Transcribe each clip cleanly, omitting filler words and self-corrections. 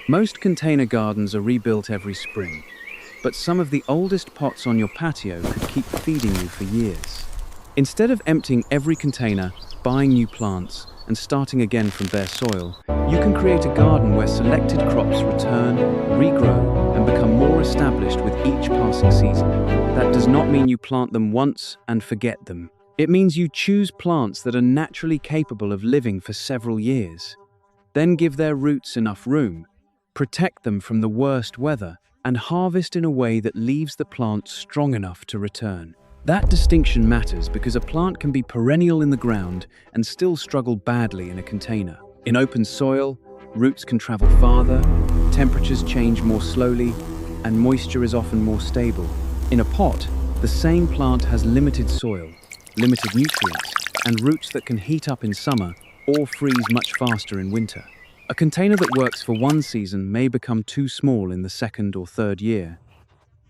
Most container gardens are rebuilt every spring, but some of the oldest pots on your patio could keep feeding you for years. Instead of emptying every container, buying new plants, and starting again from bare soil, you can create a garden where selected crops return, regrow, and become more established with each passing season. That does not mean you plant them once and forget them. It means you choose plants that are naturally capable of living for several years. Then give their roots enough room, protect them from the worst weather, and harvest in a way that leaves the plant strong enough to return. That distinction matters because a plant can be perennial in the ground and still struggle badly in a container. In open soil, roots can travel farther, temperatures change more slowly, and moisture is often more stable. In a pot, the same plant has limited soil, limited nutrients, and roots that can heat up in summer or freeze much faster in winter. A container that works for one season may become too small in the second or third year.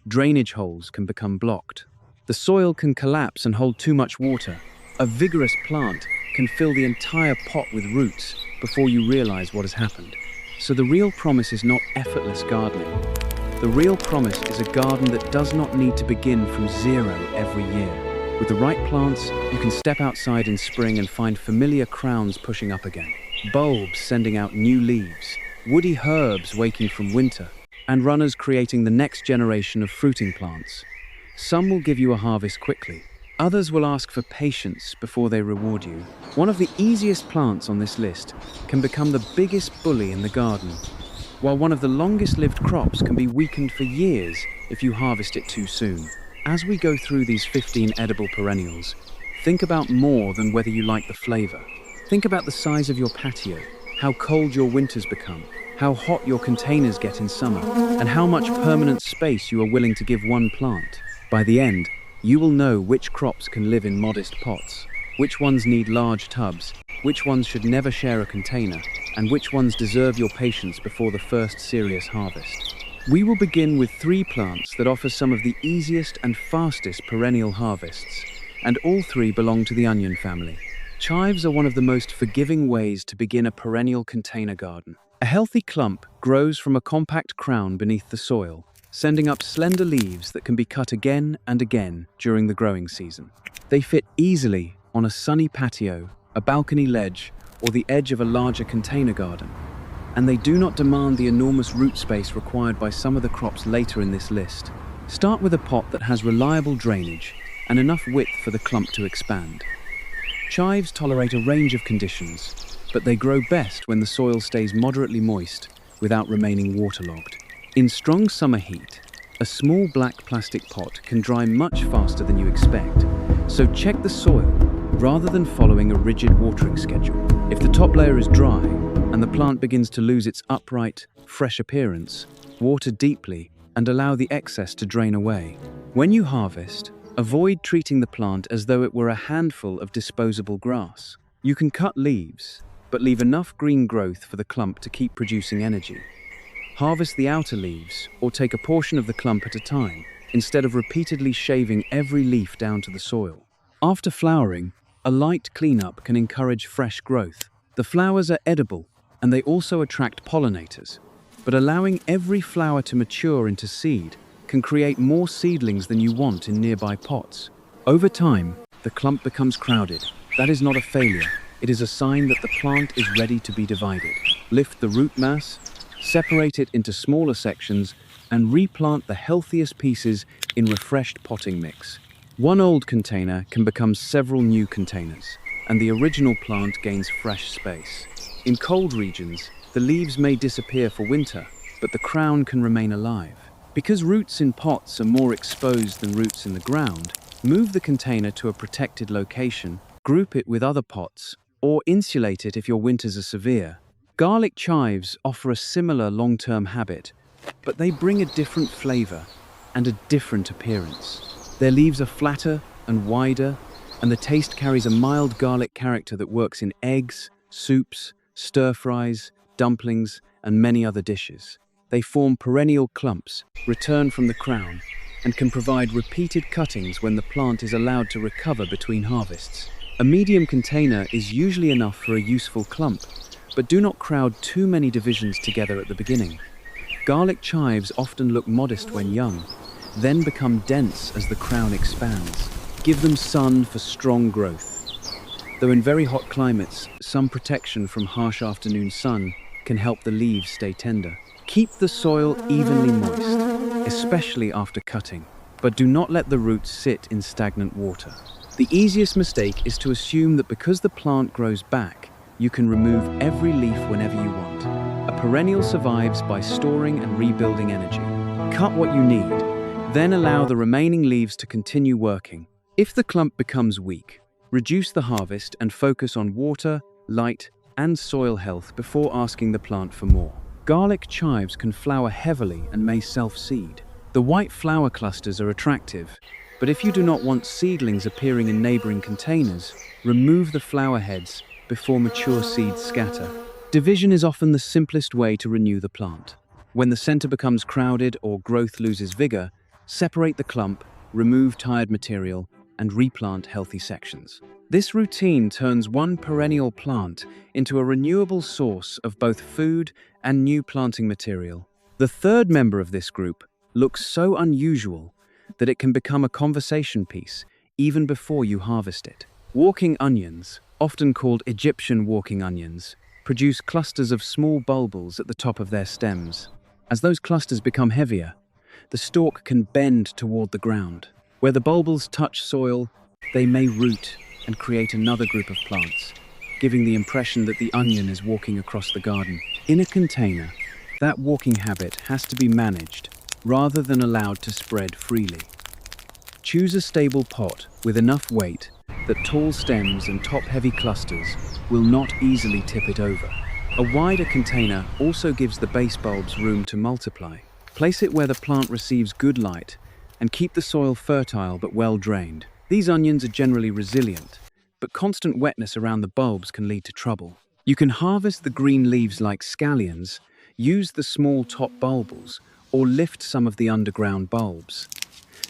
Drainage holes can become blocked. The soil can collapse and hold too much water. A vigorous plant can fill the entire pot with roots before you realize what has happened. So the real promise is not effortless gardening. The real promise is a garden that does not need to begin from zero every year. With the right plants, you can step outside in spring and find familiar crowns pushing up again. Bulbs sending out new leaves, woody herbs waking from winter, and runners creating the next generation of fruiting plants. Some will give you a harvest quickly. Others will ask for patience before they reward you. One of the easiest plants on this list can become the biggest bully in the garden, while one of the longest-lived crops can be weakened for years if you harvest it too soon. As we go through these 15 edible perennials, think about more than whether you like the flavor. Think about the size of your patio, how cold your winters become, how hot your containers get in summer, and how much permanent space you are willing to give one plant. By the end, you will know which crops can live in modest pots, which ones need large tubs, which ones should never share a container, and which ones deserve your patience before the first serious harvest. We will begin with 3 plants that offer some of the easiest and fastest perennial harvests, and all 3 belong to the onion family. Chives are one of the most forgiving ways to begin a perennial container garden. A healthy clump grows from a compact crown beneath the soil, sending up slender leaves that can be cut again and again during the growing season. They fit easily on a sunny patio, a balcony ledge, or the edge of a larger container garden, and they do not demand the enormous root space required by some of the crops later in this list. Start with a pot that has reliable drainage and enough width for the clump to expand. Chives tolerate a range of conditions, but they grow best when the soil stays moderately moist without remaining waterlogged. In strong summer heat, a small black plastic pot can dry much faster than you expect, so check the soil rather than following a rigid watering schedule. If the top layer is dry and the plant begins to lose its upright, fresh appearance, water deeply and allow the excess to drain away. When you harvest, avoid treating the plant as though it were a handful of disposable grass. You can cut leaves, but leave enough green growth for the clump to keep producing energy. Harvest the outer leaves, or take a portion of the clump at a time, instead of repeatedly shaving every leaf down to the soil. After flowering, a light cleanup can encourage fresh growth. The flowers are edible, and they also attract pollinators, but allowing every flower to mature into seed can create more seedlings than you want in nearby pots. Over time, the clump becomes crowded. That is not a failure. It is a sign that the plant is ready to be divided. Lift the root mass, separate it into smaller sections, and replant the healthiest pieces in refreshed potting mix. One old container can become several new containers, and the original plant gains fresh space. In cold regions, the leaves may disappear for winter, but the crown can remain alive. Because roots in pots are more exposed than roots in the ground, move the container to a protected location, group it with other pots, or insulate it if your winters are severe. Garlic chives offer a similar long-term habit, but they bring a different flavor and a different appearance. Their leaves are flatter and wider, and the taste carries a mild garlic character that works in eggs, soups, stir-fries, dumplings, and many other dishes. They form perennial clumps, return from the crown, and can provide repeated cuttings when the plant is allowed to recover between harvests. A medium container is usually enough for a useful clump, but do not crowd too many divisions together at the beginning. Garlic chives often look modest when young, then become dense as the crown expands. Give them sun for strong growth. Though in very hot climates, some protection from harsh afternoon sun can help the leaves stay tender. Keep the soil evenly moist, especially after cutting, but do not let the roots sit in stagnant water. The easiest mistake is to assume that because the plant grows back, you can remove every leaf whenever you want. A perennial survives by storing and rebuilding energy. Cut what you need, then allow the remaining leaves to continue working. If the clump becomes weak, reduce the harvest and focus on water, light, and soil health before asking the plant for more. Garlic chives can flower heavily and may self-seed. The white flower clusters are attractive, but if you do not want seedlings appearing in neighboring containers, remove the flower heads before mature seeds scatter. Division is often the simplest way to renew the plant. When the center becomes crowded or growth loses vigor, separate the clump, remove tired material, and replant healthy sections. This routine turns one perennial plant into a renewable source of both food and new planting material. The third member of this group looks so unusual that it can become a conversation piece even before you harvest it. Walking onions, often called Egyptian walking onions, produce clusters of small bulbils at the top of their stems. As those clusters become heavier, the stalk can bend toward the ground. Where the bulbils touch soil, they may root and create another group of plants, giving the impression that the onion is walking across the garden. In a container, that walking habit has to be managed rather than allowed to spread freely. Choose a stable pot with enough weight that tall stems and top-heavy clusters will not easily tip it over. A wider container also gives the base bulbs room to multiply. Place it where the plant receives good light and keep the soil fertile but well drained. These onions are generally resilient, but constant wetness around the bulbs can lead to trouble. You can harvest the green leaves like scallions, use the small top bulbils, or lift some of the underground bulbs.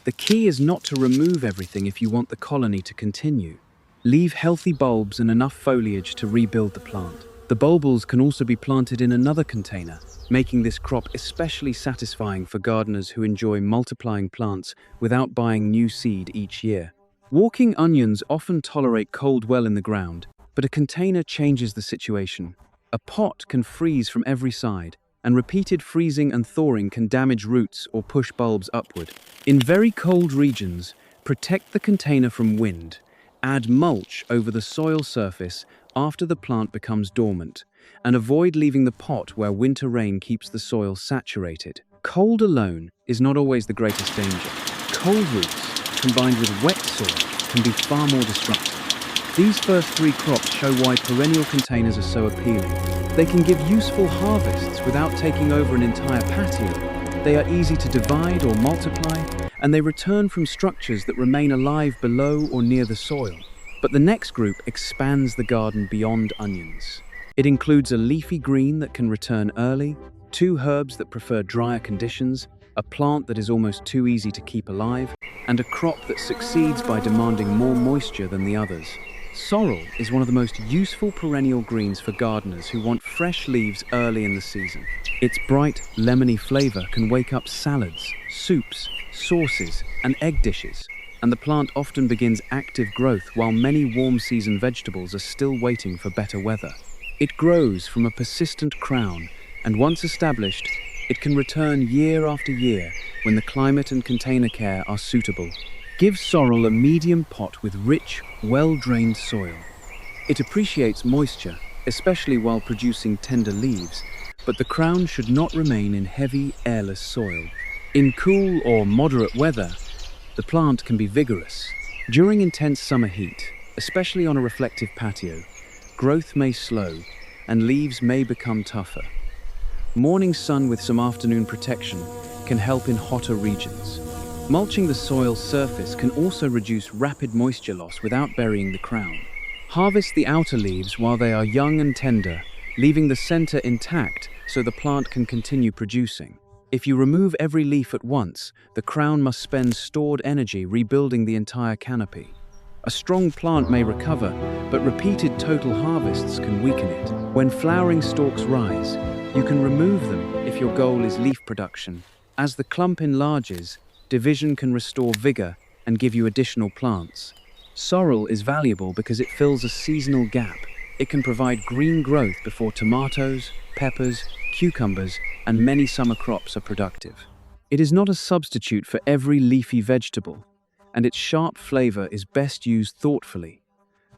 The key is not to remove everything if you want the colony to continue. Leave healthy bulbs and enough foliage to rebuild the plant. The bulbils can also be planted in another container, making this crop especially satisfying for gardeners who enjoy multiplying plants without buying new seed each year. Walking onions often tolerate cold well in the ground, but a container changes the situation. A pot can freeze from every side, and repeated freezing and thawing can damage roots or push bulbs upward. In very cold regions, protect the container from wind. Add mulch over the soil surface after the plant becomes dormant, and avoid leaving the pot where winter rain keeps the soil saturated. Cold alone is not always the greatest danger. Cold roots, combined with wet soil, can be far more destructive. These first three crops show why perennial containers are so appealing. They can give useful harvests without taking over an entire patio. They are easy to divide or multiply, and they return from structures that remain alive below or near the soil. But the next group expands the garden beyond onions. It includes a leafy green that can return early, two herbs that prefer drier conditions, a plant that is almost too easy to keep alive, and a crop that succeeds by demanding more moisture than the others. Sorrel is one of the most useful perennial greens for gardeners who want fresh leaves early in the season. Its bright, lemony flavor can wake up salads, soups, sauces, and egg dishes, and the plant often begins active growth while many warm-season vegetables are still waiting for better weather. It grows from a persistent crown, and once established, it can return year after year when the climate and container care are suitable. Give sorrel a medium pot with rich, well-drained soil. It appreciates moisture, especially while producing tender leaves, but the crown should not remain in heavy, airless soil. In cool or moderate weather, the plant can be vigorous. During intense summer heat, especially on a reflective patio, growth may slow and leaves may become tougher. Morning sun with some afternoon protection can help in hotter regions. Mulching the soil surface can also reduce rapid moisture loss without burying the crown. Harvest the outer leaves while they are young and tender, leaving the center intact so the plant can continue producing. If you remove every leaf at once, the crown must spend stored energy rebuilding the entire canopy. A strong plant may recover, but repeated total harvests can weaken it. When flowering stalks rise, you can remove them if your goal is leaf production. As the clump enlarges, division can restore vigor and give you additional plants. Sorrel is valuable because it fills a seasonal gap. It can provide green growth before tomatoes, peppers, cucumbers, and many summer crops are productive. It is not a substitute for every leafy vegetable, and its sharp flavor is best used thoughtfully,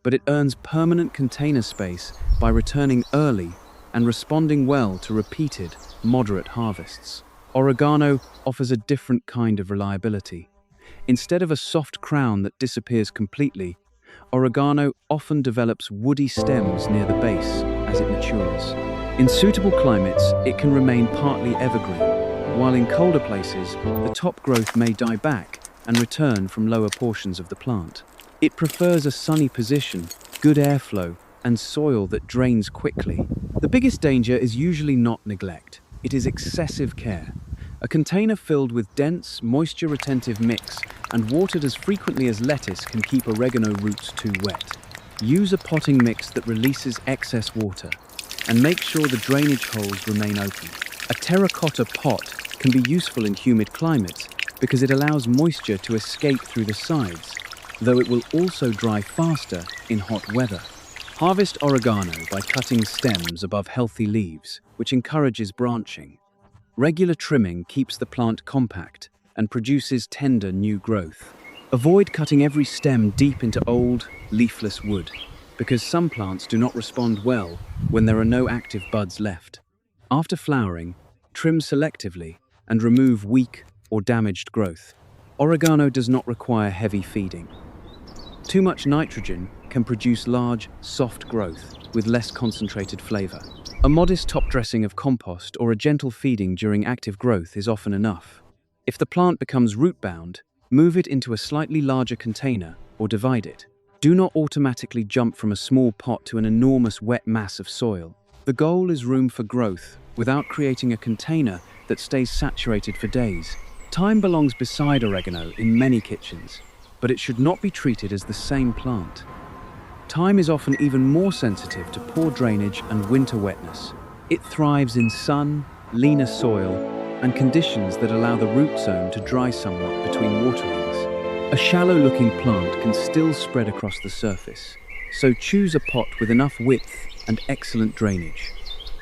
but it earns permanent container space by returning early and responding well to repeated, moderate harvests. Oregano offers a different kind of reliability. Instead of a soft crown that disappears completely, oregano often develops woody stems near the base as it matures. In suitable climates, it can remain partly evergreen, while in colder places, the top growth may die back and return from lower portions of the plant. It prefers a sunny position, good airflow, and soil that drains quickly. The biggest danger is usually not neglect. It is excessive care. A container filled with dense, moisture-retentive mix and watered as frequently as lettuce can keep oregano roots too wet. Use a potting mix that releases excess water, and make sure the drainage holes remain open. A terracotta pot can be useful in humid climates because it allows moisture to escape through the sides, though it will also dry faster in hot weather. Harvest oregano by cutting stems above healthy leaves, which encourages branching. Regular trimming keeps the plant compact and produces tender new growth. Avoid cutting every stem deep into old, leafless wood, because some plants do not respond well when there are no active buds left. After flowering, trim selectively and remove weak or damaged growth. Oregano does not require heavy feeding. Too much nitrogen can produce large, soft growth with less concentrated flavor. A modest top dressing of compost or a gentle feeding during active growth is often enough. If the plant becomes root-bound, move it into a slightly larger container or divide it. Do not automatically jump from a small pot to an enormous wet mass of soil. The goal is room for growth without creating a container that stays saturated for days. Thyme belongs beside oregano in many kitchens, but it should not be treated as the same plant. Thyme is often even more sensitive to poor drainage and winter wetness. It thrives in sun, leaner soil, and conditions that allow the root zone to dry somewhat between waterings. A shallow-looking plant can still spread across the surface, so choose a pot with enough width and excellent drainage.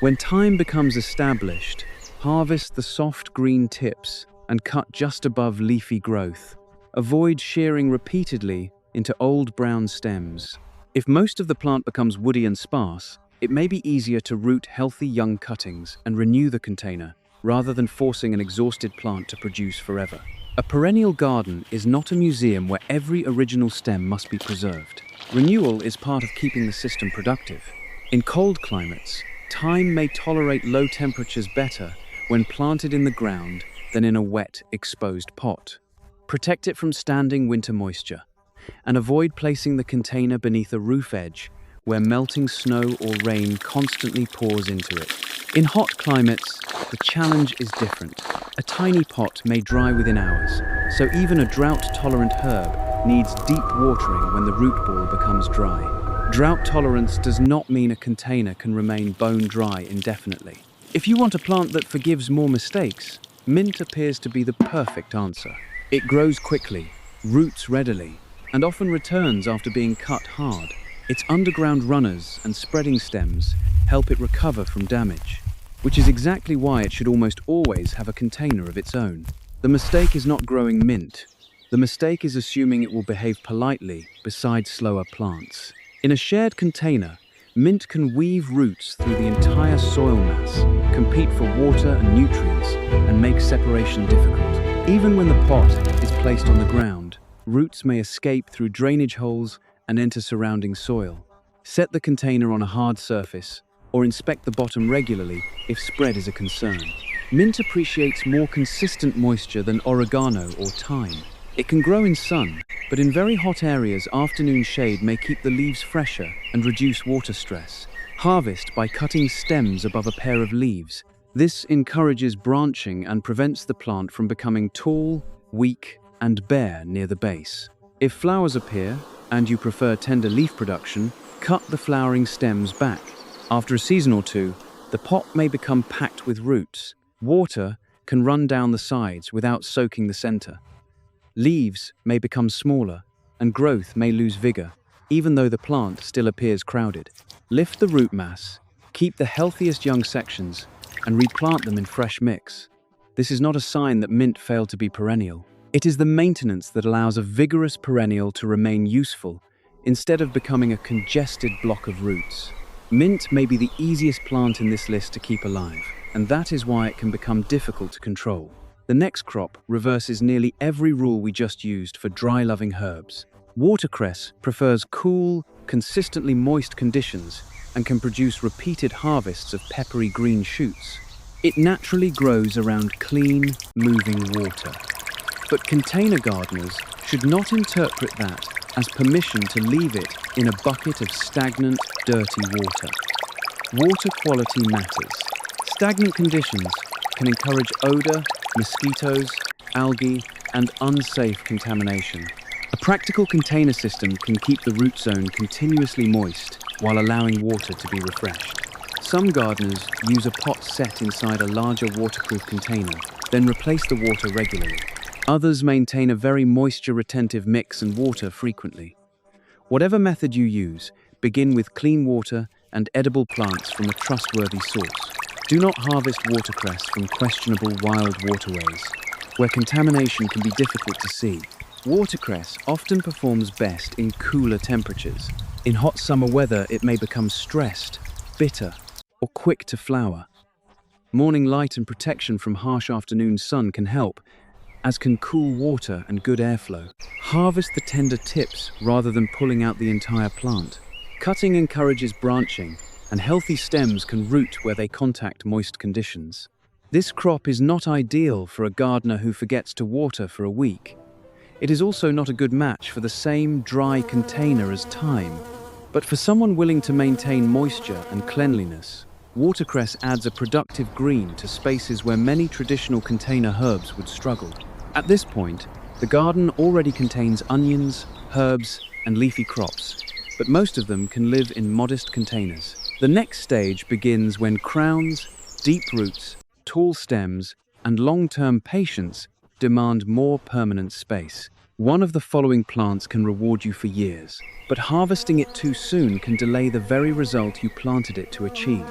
When thyme becomes established, harvest the soft green tips and cut just above leafy growth. Avoid shearing repeatedly into old brown stems. If most of the plant becomes woody and sparse, it may be easier to root healthy young cuttings and renew the container, rather than forcing an exhausted plant to produce forever. A perennial garden is not a museum where every original stem must be preserved. Renewal is part of keeping the system productive. In cold climates, thyme may tolerate low temperatures better when planted in the ground than in a wet, exposed pot. Protect it from standing winter moisture, and avoid placing the container beneath a roof edge where melting snow or rain constantly pours into it. In hot climates, the challenge is different. A tiny pot may dry within hours, so even a drought-tolerant herb needs deep watering when the root ball becomes dry. Drought tolerance does not mean a container can remain bone dry indefinitely. If you want a plant that forgives more mistakes, mint appears to be the perfect answer. It grows quickly, roots readily, and often returns after being cut hard. Its underground runners and spreading stems help it recover from damage, which is exactly why it should almost always have a container of its own. The mistake is not growing mint. The mistake is assuming it will behave politely beside slower plants. In a shared container, mint can weave roots through the entire soil mass, compete for water and nutrients, and make separation difficult. Even when the pot is placed on the ground, roots may escape through drainage holes and enter surrounding soil. Set the container on a hard surface, or inspect the bottom regularly if spread is a concern. Mint appreciates more consistent moisture than oregano or thyme. It can grow in sun, but in very hot areas, afternoon shade may keep the leaves fresher and reduce water stress. Harvest by cutting stems above a pair of leaves. This encourages branching and prevents the plant from becoming tall, weak, and bare near the base. If flowers appear, and you prefer tender leaf production, cut the flowering stems back. After a season or two, the pot may become packed with roots. Water can run down the sides without soaking the center. Leaves may become smaller, and growth may lose vigor, even though the plant still appears crowded. Lift the root mass, keep the healthiest young sections, and replant them in fresh mix. This is not a sign that mint failed to be perennial. It is the maintenance that allows a vigorous perennial to remain useful, instead of becoming a congested block of roots. Mint may be the easiest plant in this list to keep alive, and that is why it can become difficult to control. The next crop reverses nearly every rule we just used for dry-loving herbs. Watercress prefers cool, consistently moist conditions and can produce repeated harvests of peppery green shoots. It naturally grows around clean, moving water. But container gardeners should not interpret that as permission to leave it in a bucket of stagnant, dirty water. Water quality matters. Stagnant conditions can encourage odor, mosquitoes, algae, and unsafe contamination. A practical container system can keep the root zone continuously moist while allowing water to be refreshed. Some gardeners use a pot set inside a larger waterproof container, then replace the water regularly. Others maintain a very moisture-retentive mix and water frequently. Whatever method you use, begin with clean water and edible plants from a trustworthy source. Do not harvest watercress from questionable wild waterways, where contamination can be difficult to see. Watercress often performs best in cooler temperatures. In hot summer weather, it may become stressed, bitter, or quick to flower. Morning light and protection from harsh afternoon sun can help, as can cool water and good airflow. Harvest the tender tips rather than pulling out the entire plant. Cutting encourages branching, and healthy stems can root where they contact moist conditions. This crop is not ideal for a gardener who forgets to water for a week. It is also not a good match for the same dry container as thyme. But for someone willing to maintain moisture and cleanliness, watercress adds a productive green to spaces where many traditional container herbs would struggle. At this point, the garden already contains onions, herbs, and leafy crops, but most of them can live in modest containers. The next stage begins when crowns, deep roots, tall stems, and long-term patience demand more permanent space. One of the following plants can reward you for years, but harvesting it too soon can delay the very result you planted it to achieve.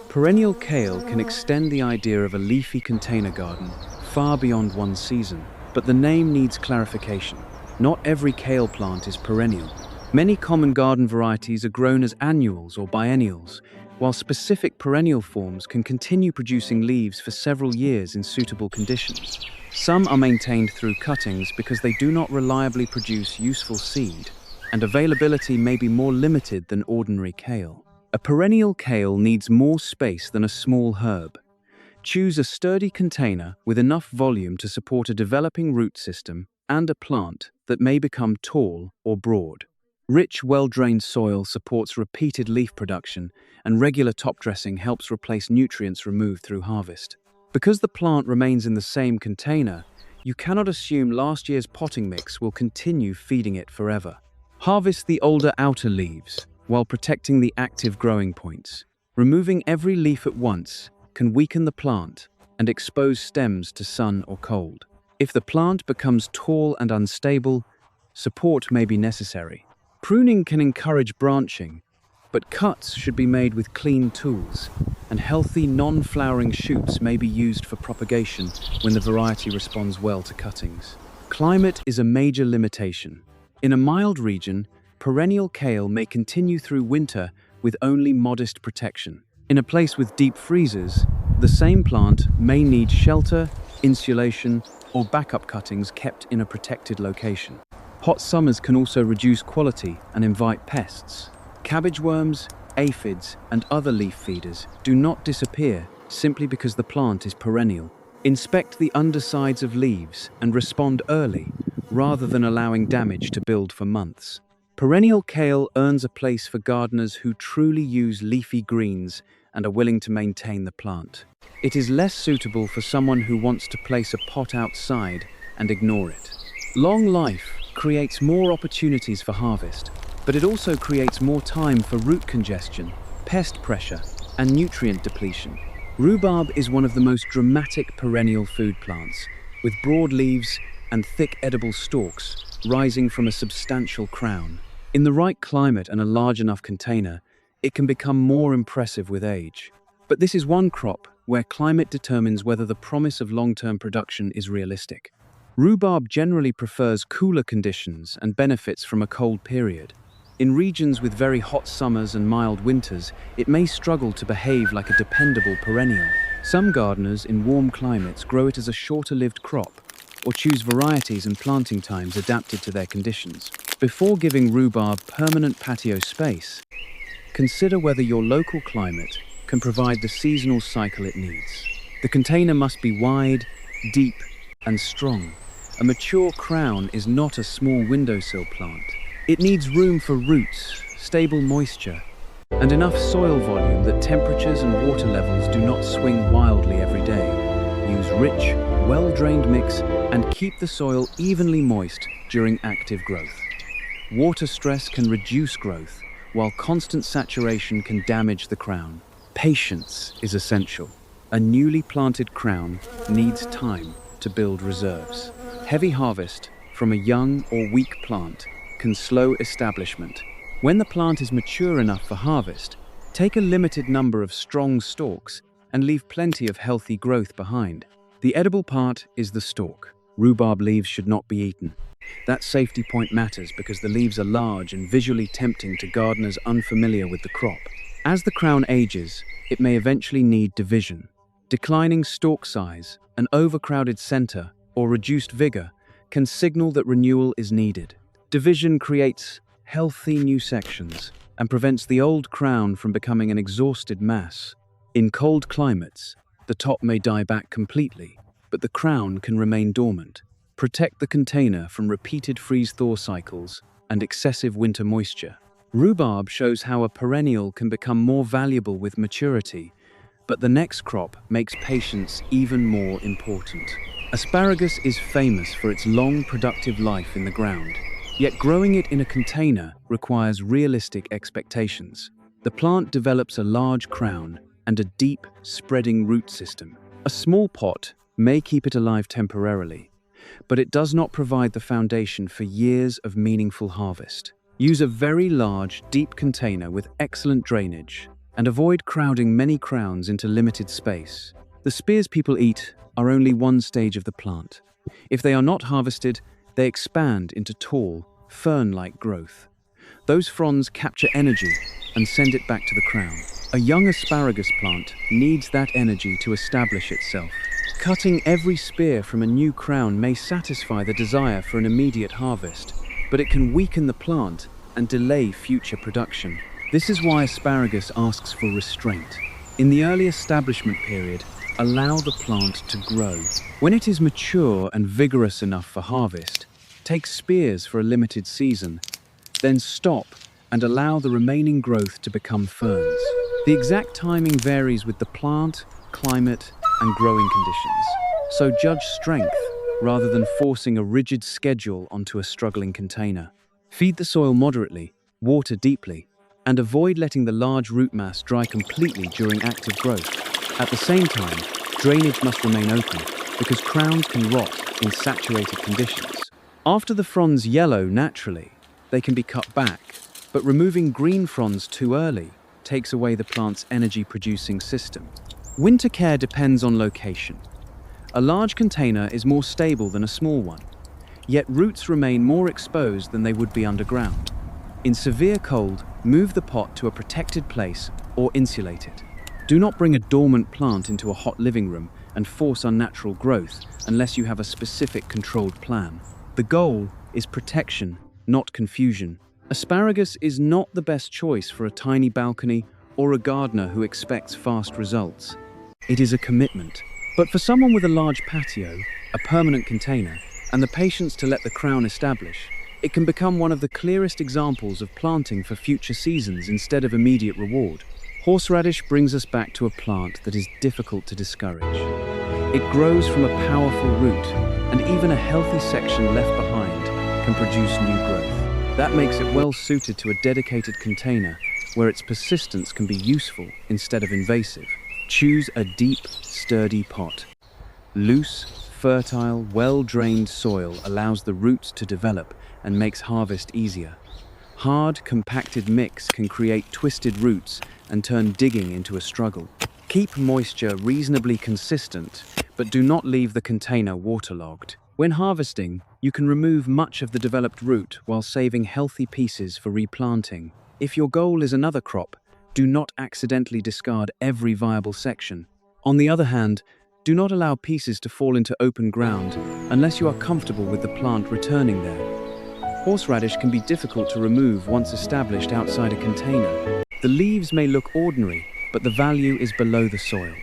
Perennial kale can extend the idea of a leafy container garden far beyond one season, but the name needs clarification. Not every kale plant is perennial. Many common garden varieties are grown as annuals or biennials, while specific perennial forms can continue producing leaves for several years in suitable conditions. Some are maintained through cuttings because they do not reliably produce useful seed, and availability may be more limited than ordinary kale. A perennial kale needs more space than a small herb. Choose a sturdy container with enough volume to support a developing root system and a plant that may become tall or broad. Rich, well-drained soil supports repeated leaf production, and regular top dressing helps replace nutrients removed through harvest. Because the plant remains in the same container, you cannot assume last year's potting mix will continue feeding it forever. Harvest the older outer leaves while protecting the active growing points. Removing every leaf at once can weaken the plant and expose stems to sun or cold. If the plant becomes tall and unstable, support may be necessary. Pruning can encourage branching, but cuts should be made with clean tools, and healthy non-flowering shoots may be used for propagation when the variety responds well to cuttings. Climate is a major limitation. In a mild region, perennial kale may continue through winter with only modest protection. In a place with deep freezes, the same plant may need shelter, insulation, or backup cuttings kept in a protected location. Hot summers can also reduce quality and invite pests. Cabbage worms, aphids, and other leaf feeders do not disappear simply because the plant is perennial. Inspect the undersides of leaves and respond early, rather than allowing damage to build for months. Perennial kale earns a place for gardeners who truly use leafy greens and are willing to maintain the plant. It is less suitable for someone who wants to place a pot outside and ignore it. Long life creates more opportunities for harvest, but it also creates more time for root congestion, pest pressure, and nutrient depletion. Rhubarb is one of the most dramatic perennial food plants, with broad leaves and thick edible stalks rising from a substantial crown. In the right climate and a large enough container, it can become more impressive with age. But this is one crop where climate determines whether the promise of long-term production is realistic. Rhubarb generally prefers cooler conditions and benefits from a cold period. In regions with very hot summers and mild winters, it may struggle to behave like a dependable perennial. Some gardeners in warm climates grow it as a shorter-lived crop, or choose varieties and planting times adapted to their conditions. Before giving rhubarb permanent patio space, consider whether your local climate can provide the seasonal cycle it needs. The container must be wide, deep, and strong. A mature crown is not a small windowsill plant. It needs room for roots, stable moisture, and enough soil volume that temperatures and water levels do not swing wildly every day. Use rich, well-drained mix and keep the soil evenly moist during active growth. Water stress can reduce growth, while constant saturation can damage the crown. Patience is essential. A newly planted crown needs time to build reserves. Heavy harvest from a young or weak plant can slow establishment. When the plant is mature enough for harvest, take a limited number of strong stalks and leave plenty of healthy growth behind. The edible part is the stalk. Rhubarb leaves should not be eaten. That safety point matters because the leaves are large and visually tempting to gardeners unfamiliar with the crop. As the crown ages, it may eventually need division. Declining stalk size, an overcrowded center, or reduced vigor can signal that renewal is needed. Division creates healthy new sections and prevents the old crown from becoming an exhausted mass. In cold climates, the top may die back completely, but the crown can remain dormant. Protect the container from repeated freeze-thaw cycles and excessive winter moisture. Rhubarb shows how a perennial can become more valuable with maturity, but the next crop makes patience even more important. Asparagus is famous for its long, productive life in the ground, yet growing it in a container requires realistic expectations. The plant develops a large crown and a deep, spreading root system. A small pot may keep it alive temporarily, but it does not provide the foundation for years of meaningful harvest. Use a very large, deep container with excellent drainage and avoid crowding many crowns into limited space. The spears people eat are only one stage of the plant. If they are not harvested, they expand into tall, fern-like growth. Those fronds capture energy and send it back to the crown. A young asparagus plant needs that energy to establish itself. Cutting every spear from a new crown may satisfy the desire for an immediate harvest, but it can weaken the plant and delay future production. This is why asparagus asks for restraint. In the early establishment period, allow the plant to grow. When it is mature and vigorous enough for harvest, take spears for a limited season, then stop and allow the remaining growth to become ferns. The exact timing varies with the plant, climate, and growing conditions, so judge strength rather than forcing a rigid schedule onto a struggling container. Feed the soil moderately, water deeply, and avoid letting the large root mass dry completely during active growth. At the same time, drainage must remain open because crowns can rot in saturated conditions. After the fronds yellow naturally, they can be cut back, but removing green fronds too early takes away the plant's energy-producing system. Winter care depends on location. A large container is more stable than a small one, yet roots remain more exposed than they would be underground. In severe cold, move the pot to a protected place or insulate it. Do not bring a dormant plant into a hot living room and force unnatural growth unless you have a specific controlled plan. The goal is protection, not confusion. Asparagus is not the best choice for a tiny balcony or a gardener who expects fast results. It is a commitment. But for someone with a large patio, a permanent container, and the patience to let the crown establish, it can become one of the clearest examples of planting for future seasons instead of immediate reward. Horseradish brings us back to a plant that is difficult to discourage. It grows from a powerful root, and even a healthy section left behind can produce new growth. That makes it well suited to a dedicated container where its persistence can be useful instead of invasive. Choose a deep, sturdy pot. Loose, fertile, well-drained soil allows the roots to develop and makes harvest easier. Hard, compacted mix can create twisted roots and turn digging into a struggle. Keep moisture reasonably consistent, but do not leave the container waterlogged. When harvesting, you can remove much of the developed root while saving healthy pieces for replanting. If your goal is another crop, do not accidentally discard every viable section. On the other hand, do not allow pieces to fall into open ground unless you are comfortable with the plant returning there. Horseradish can be difficult to remove once established outside a container. The leaves may look ordinary, but the value is below the soil.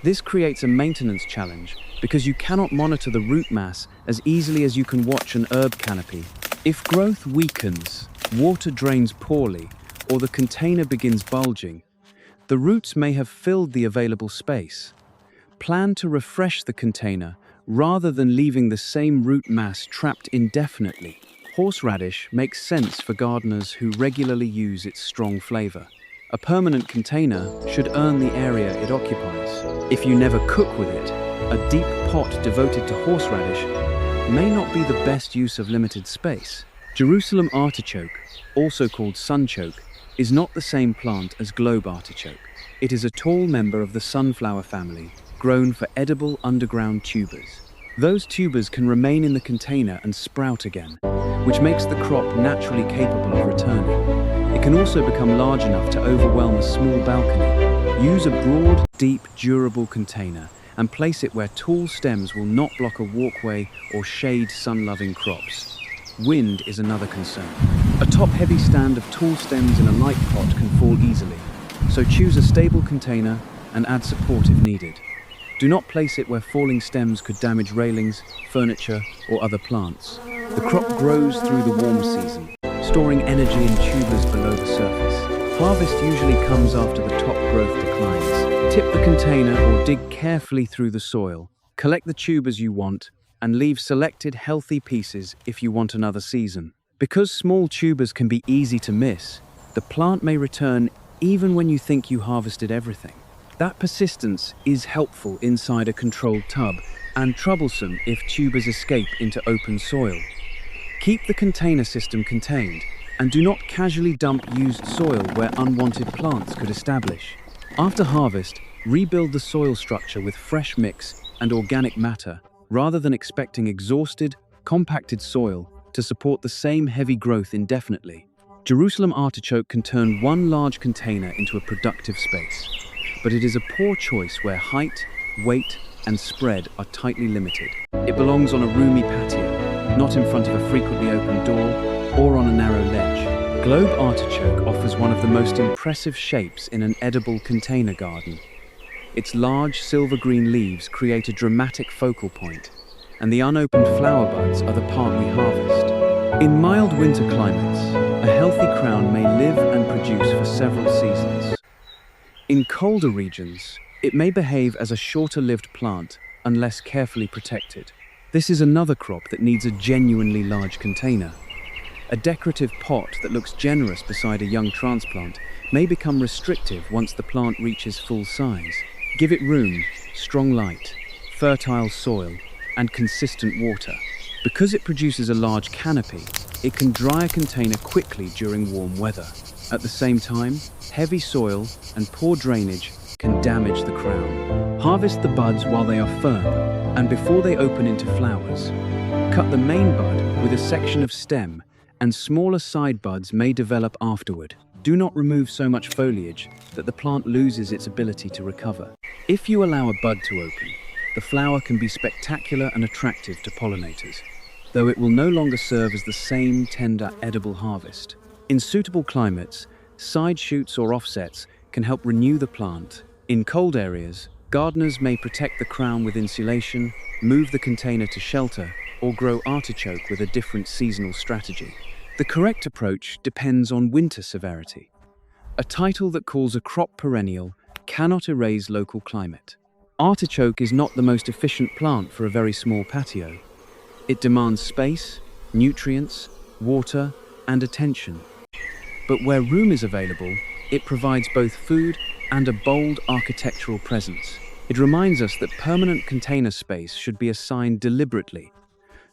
This creates a maintenance challenge because you cannot monitor the root mass as easily as you can watch an herb canopy. If growth weakens, water drains poorly, or the container begins bulging, the roots may have filled the available space. Plan to refresh the container rather than leaving the same root mass trapped indefinitely. Horseradish makes sense for gardeners who regularly use its strong flavor. A permanent container should earn the area it occupies. If you never cook with it, a deep pot devoted to horseradish may not be the best use of limited space. Jerusalem artichoke, also called sunchoke, is not the same plant as globe artichoke. It is a tall member of the sunflower family, grown for edible underground tubers. Those tubers can remain in the container and sprout again, which makes the crop naturally capable of returning. It can also become large enough to overwhelm a small balcony. Use a broad, deep, durable container and place it where tall stems will not block a walkway or shade sun-loving crops. Wind is another concern. A top-heavy stand of tall stems in a light pot can fall easily, so choose a stable container and add support if needed. Do not place it where falling stems could damage railings, furniture, or other plants. The crop grows through the warm season, storing energy in tubers below the surface. Harvest usually comes after the top growth declines. Tip the container or dig carefully through the soil. Collect the tubers you want and leave selected healthy pieces if you want another season. Because small tubers can be easy to miss, the plant may return even when you think you harvested everything. That persistence is helpful inside a controlled tub and troublesome if tubers escape into open soil. Keep the container system contained and do not casually dump used soil where unwanted plants could establish. After harvest, rebuild the soil structure with fresh mix and organic matter rather than expecting exhausted, compacted soil to support the same heavy growth indefinitely. Jerusalem artichoke can turn one large container into a productive space, but it is a poor choice where height, weight, and spread are tightly limited. It belongs on a roomy patio, not in front of a frequently open door or on a narrow ledge. Globe artichoke offers one of the most impressive shapes in an edible container garden. Its large silver-green leaves create a dramatic focal point, and the unopened flower buds are the part we harvest. In mild winter climates, a healthy crown may live and produce for several seasons. In colder regions, it may behave as a shorter-lived plant unless carefully protected. This is another crop that needs a genuinely large container. A decorative pot that looks generous beside a young transplant may become restrictive once the plant reaches full size. Give it room, strong light, fertile soil, and consistent water. Because it produces a large canopy, it can dry a container quickly during warm weather. At the same time, heavy soil and poor drainage can damage the crown. Harvest the buds while they are firm and before they open into flowers. Cut the main bud with a section of stem, and smaller side buds may develop afterward. Do not remove so much foliage that the plant loses its ability to recover. If you allow a bud to open, the flower can be spectacular and attractive to pollinators, though it will no longer serve as the same tender, edible harvest. In suitable climates, side shoots or offsets can help renew the plant. In cold areas, gardeners may protect the crown with insulation, move the container to shelter, or grow artichoke with a different seasonal strategy. The correct approach depends on winter severity. A title that calls a crop perennial cannot erase local climate. Artichoke is not the most efficient plant for a very small patio. It demands space, nutrients, water, and attention. But where room is available, it provides both food and a bold architectural presence. It reminds us that permanent container space should be assigned deliberately.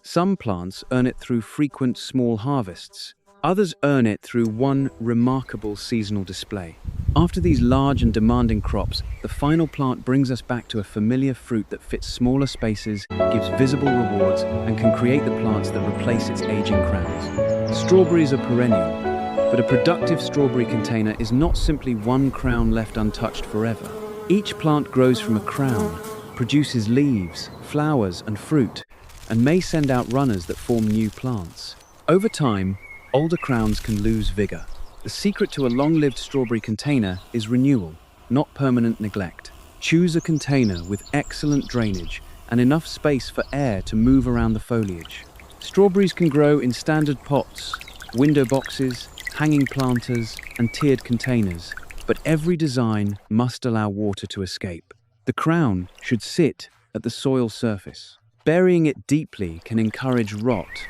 Some plants earn it through frequent small harvests. Others earn it through one remarkable seasonal display. After these large and demanding crops, the final plant brings us back to a familiar fruit that fits smaller spaces, gives visible rewards, and can create the plants that replace its aging crowns. Strawberries are perennial, but a productive strawberry container is not simply one crown left untouched forever. Each plant grows from a crown, produces leaves, flowers, and fruit, and may send out runners that form new plants. Over time, older crowns can lose vigor. The secret to a long-lived strawberry container is renewal, not permanent neglect. Choose a container with excellent drainage and enough space for air to move around the foliage. Strawberries can grow in standard pots, window boxes, hanging planters, and tiered containers, but every design must allow water to escape. The crown should sit at the soil surface. Burying it deeply can encourage rot,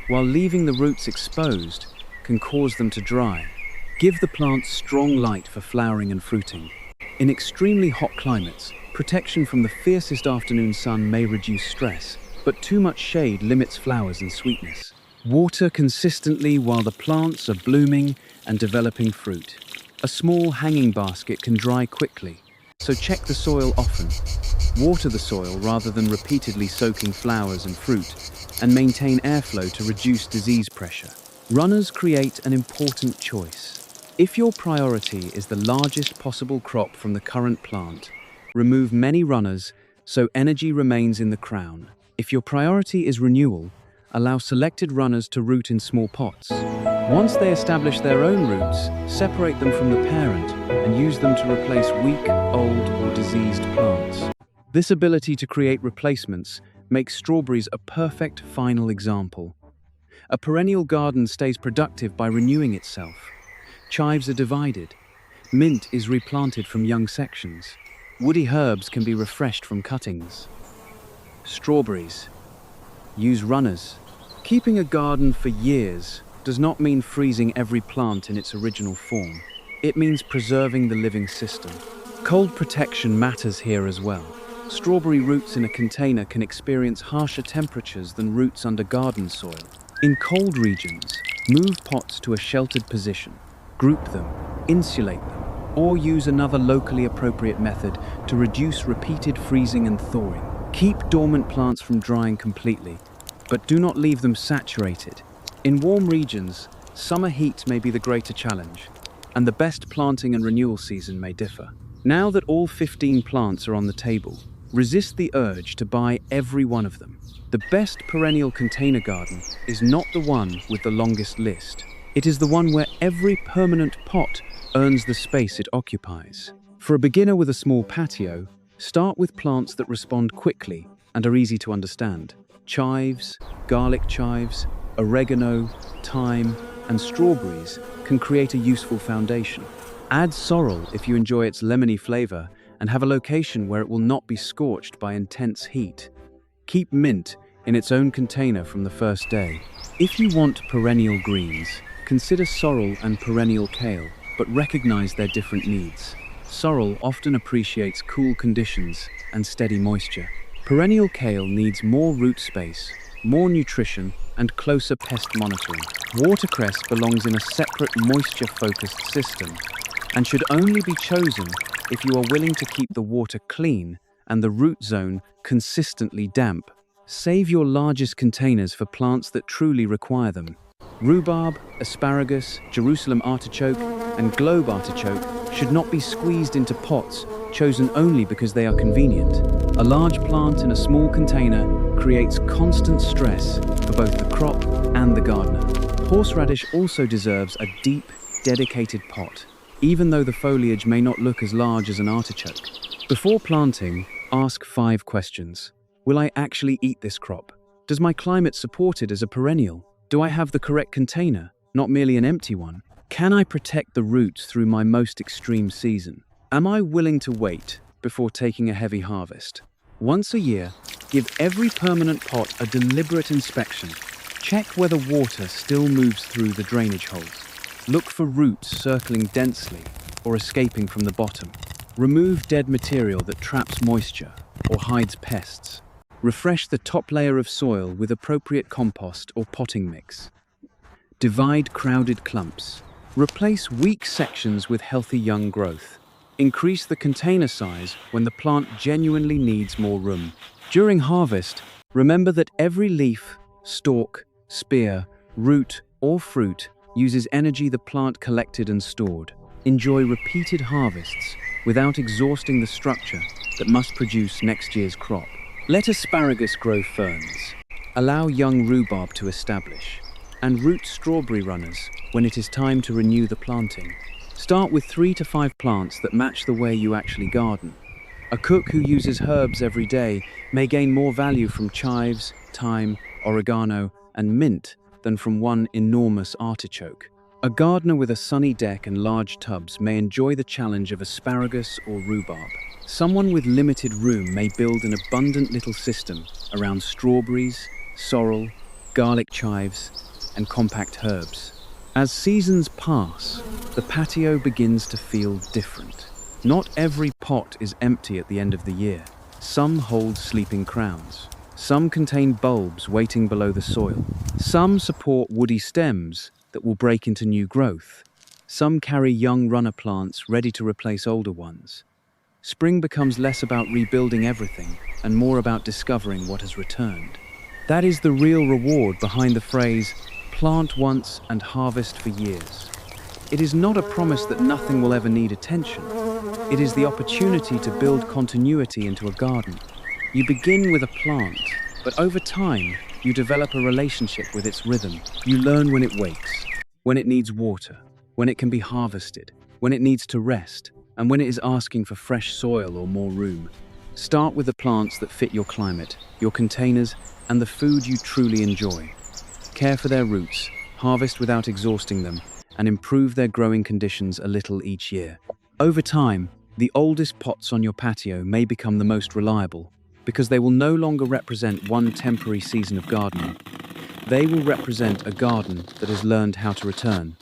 while leaving the roots exposed can cause them to dry. Give the plants strong light for flowering and fruiting. In extremely hot climates, protection from the fiercest afternoon sun may reduce stress, but too much shade limits flowers and sweetness. Water consistently while the plants are blooming and developing fruit. A small hanging basket can dry quickly, so check the soil often. Water the soil rather than repeatedly soaking flowers and fruit, and maintain airflow to reduce disease pressure. Runners create an important choice. If your priority is the largest possible crop from the current plant, remove many runners so energy remains in the crown. If your priority is renewal, allow selected runners to root in small pots. Once they establish their own roots, separate them from the parent and use them to replace weak, old, or diseased plants. This ability to create replacements makes strawberries a perfect final example. A perennial garden stays productive by renewing itself. Chives are divided. Mint is replanted from young sections. Woody herbs can be refreshed from cuttings. Strawberries use runners. Keeping a garden for years does not mean freezing every plant in its original form. It means preserving the living system. Cold protection matters here as well. Strawberry roots in a container can experience harsher temperatures than roots under garden soil. In cold regions, move pots to a sheltered position. Group them, insulate them, or use another locally appropriate method to reduce repeated freezing and thawing. Keep dormant plants from drying completely, but do not leave them saturated. In warm regions, summer heat may be the greater challenge, and the best planting and renewal season may differ. Now that all 15 plants are on the table, resist the urge to buy every one of them. The best perennial container garden is not the one with the longest list. It is the one where every permanent pot earns the space it occupies. For a beginner with a small patio, start with plants that respond quickly and are easy to understand. Chives, garlic chives, oregano, thyme, and strawberries can create a useful foundation. Add sorrel if you enjoy its lemony flavor and have a location where it will not be scorched by intense heat. Keep mint in its own container from the first day. If you want perennial greens, consider sorrel and perennial kale, but recognize their different needs. Sorrel often appreciates cool conditions and steady moisture. Perennial kale needs more root space, more nutrition, and closer pest monitoring. Watercress belongs in a separate moisture-focused system and should only be chosen if you are willing to keep the water clean and the root zone consistently damp. Save your largest containers for plants that truly require them. Rhubarb, asparagus, Jerusalem artichoke, and globe artichoke should not be squeezed into pots chosen only because they are convenient. A large plant in a small container creates constant stress for both the crop and the gardener. Horseradish also deserves a deep, dedicated pot, even though the foliage may not look as large as an artichoke. Before planting, ask 5 questions. Will I actually eat this crop? Does my climate support it as a perennial? Do I have the correct container, not merely an empty one? Can I protect the roots through my most extreme season? Am I willing to wait before taking a heavy harvest? Once a year, give every permanent pot a deliberate inspection. Check whether water still moves through the drainage holes. Look for roots circling densely or escaping from the bottom. Remove dead material that traps moisture or hides pests. Refresh the top layer of soil with appropriate compost or potting mix. Divide crowded clumps. Replace weak sections with healthy young growth. Increase the container size when the plant genuinely needs more room. During harvest, remember that every leaf, stalk, spear, root, or fruit uses energy the plant collected and stored. Enjoy repeated harvests without exhausting the structure that must produce next year's crop. Let asparagus grow ferns. Allow young rhubarb to establish. And root strawberry runners when it is time to renew the planting. Start with 3 to 5 plants that match the way you actually garden. A cook who uses herbs every day may gain more value from chives, thyme, oregano, and mint than from one enormous artichoke. A gardener with a sunny deck and large tubs may enjoy the challenge of asparagus or rhubarb. Someone with limited room may build an abundant little system around strawberries, sorrel, garlic chives, and compact herbs. As seasons pass, the patio begins to feel different. Not every pot is empty at the end of the year. Some hold sleeping crowns. Some contain bulbs waiting below the soil. Some support woody stems that will break into new growth. Some carry young runner plants ready to replace older ones. Spring becomes less about rebuilding everything and more about discovering what has returned. That is the real reward behind the phrase, plant once and harvest for years. It is not a promise that nothing will ever need attention. It is the opportunity to build continuity into a garden. You begin with a plant, but over time, you develop a relationship with its rhythm. You learn when it wakes, when it needs water, when it can be harvested, when it needs to rest, and when it is asking for fresh soil or more room. Start with the plants that fit your climate, your containers, and the food you truly enjoy. Care for their roots, harvest without exhausting them, and improve their growing conditions a little each year. Over time, the oldest pots on your patio may become the most reliable, because they will no longer represent one temporary season of gardening. They will represent a garden that has learned how to return.